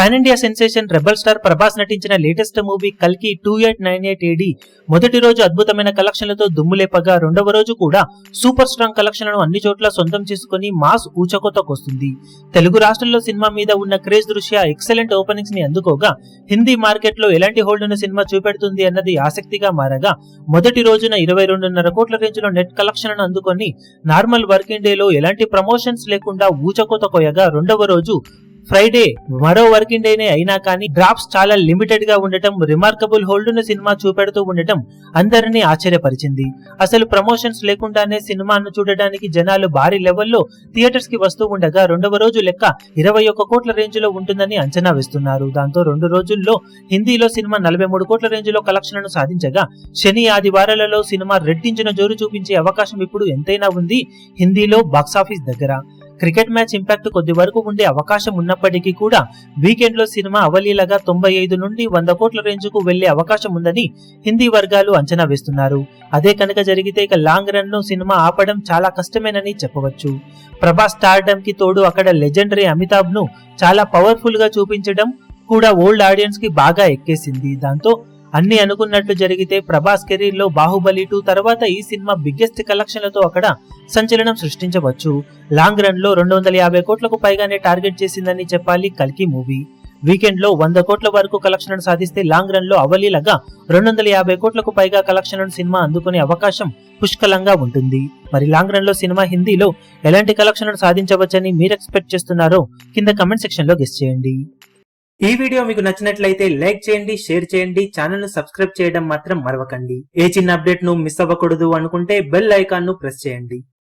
Pan India sensation rebel star Prabhas నటించిన latest movie కల్కి 2898 AD మొదటి రోజు అద్భుతమైన కలెక్షన్లతో దుమ్ములేపగా రెండవ రోజు కూడా సూపర్ స్ట్రాంగ్ కలెక్షన్లను అన్ని చోట్ల సొంతం చేసుకుని మాస్ ఊచకోతకొస్తుంది. తెలుగు రాష్ట్రాల్లో సినిమా మీద ఉన్న క్రేజ్ దృష్ట్యా ఎక్సలెంట్ ఓపెనింగ్స్ ని అందుకోగా హిందీ మార్కెట్ లో ఎలాంటి హోల్డ్ ఉన్న సినిమా చూపెడుతుంది అన్నది ఆసక్తిగా మారగా మొదటి రోజున 22.5 కోట్ల రేంజ్ లో నెట్ కలెక్షన్ అందుకొని నార్మల్ వర్కింగ్ డే లో ఎలాంటి ప్రమోషన్స్ లేకుండా ఊచకోత కోయగా రెండవ రోజు ఫ్రైడే మరో వర్కింగ్ డేనే అయినా కానీ డ్రాప్స్ చాలా లిమిటెడ్ గా ఉండటం, రిమార్కబుల్ హోల్డ్ ఉన్న సినిమా చూపెడుతూ ఉండటం అందరినీ ఆశ్చర్యపరిచింది. అసలు ప్రమోషన్స్ లేకుండానే సినిమాను చూడడానికి జనాలు భారీ లెవెల్లో థియేటర్స్ కి వస్తూ ఉండగా రెండవ రోజు లెక్క 21 కోట్ల రేంజ్ లో ఉంటుందని అంచనా వేస్తున్నారు. దాంతో 2 రోజుల్లో హిందీలో సినిమా 43 కోట్ల రేంజ్ లో కలెక్షన్లను సాధించగా శని ఆదివారాలలో సినిమా రెట్టించిన జోరు చూపించే అవకాశం ఇప్పుడు ఎంతైనా ఉంది హిందీలో బాక్సాఫీస్ దగ్గర. క్రికెట్ మ్యాచ్ ఇంపాక్ట్ కొద్ది వరకు ఉండే అవకాశం ఉన్నప్పటికీ కూడా వీకెండ్ లో సినిమా అవలీలగా 95 నుండి 100 కోట్ల రేంజ్ కు వెళ్లే అవకాశం ఉందని హిందీ వర్గాలు అంచనా వేస్తున్నారు. అదే కనుక జరిగితే ఇక లాంగ్ రన్ ను సినిమా ఆపడం చాలా కష్టమేనని చెప్పవచ్చు. ప్రభాస్ స్టార్డమ్ కి తోడు అక్కడ లెజెండరీ అమితాబ్ ను చాలా పవర్ఫుల్ గా చూపించడం కూడా ఓల్డ్ ఆడియన్స్ కి బాగా ఎక్కేసింది. దాంతో అన్ని అనుకున్నట్లు జరిగితే ప్రభాస్ కెరీర్ లో బాహుబలి 2 తర్వాత ఈ సినిమా బిగ్గెస్ట్ కలెక్షన్లతో అక్కడ సంచలనం సృష్టించవచ్చు. లాంగ్ రన్ లో 250 కోట్లకు పైగానే టార్గెట్ చేసిందని చెప్పాలి కల్కి మూవీ. వీకెండ్ లో 100 కోట్ల వరకు కలెక్షన్ సాధిస్తే లాంగ్ రన్ లో అవలీలగా 250 కోట్లకు పైగా కలెక్షన్ సినిమా అందుకునే అవకాశం పుష్కలంగా ఉంటుంది. మరి లాంగ్ రన్ లో సినిమా హిందీలో ఎలాంటి కలెక్షన్ సాధించవచ్చని మీరు ఎక్స్పెక్ట్ చేస్తున్నారో కింద కమెంట్ సెక్షన్ లో గెస్ చేయండి. ఈ వీడియో మీకు నచ్చినట్లయితే లైక్ చేయండి, షేర్ చేయండి, ఛానల్ ను సబ్స్క్రైబ్ చేయడం మాత్రం మరవకండి. ఏ చిన్న అప్డేట్ ను మిస్ అవ్వకూడదు అనుకుంటే బెల్ ఐకాన్ ను ప్రెస్ చేయండి.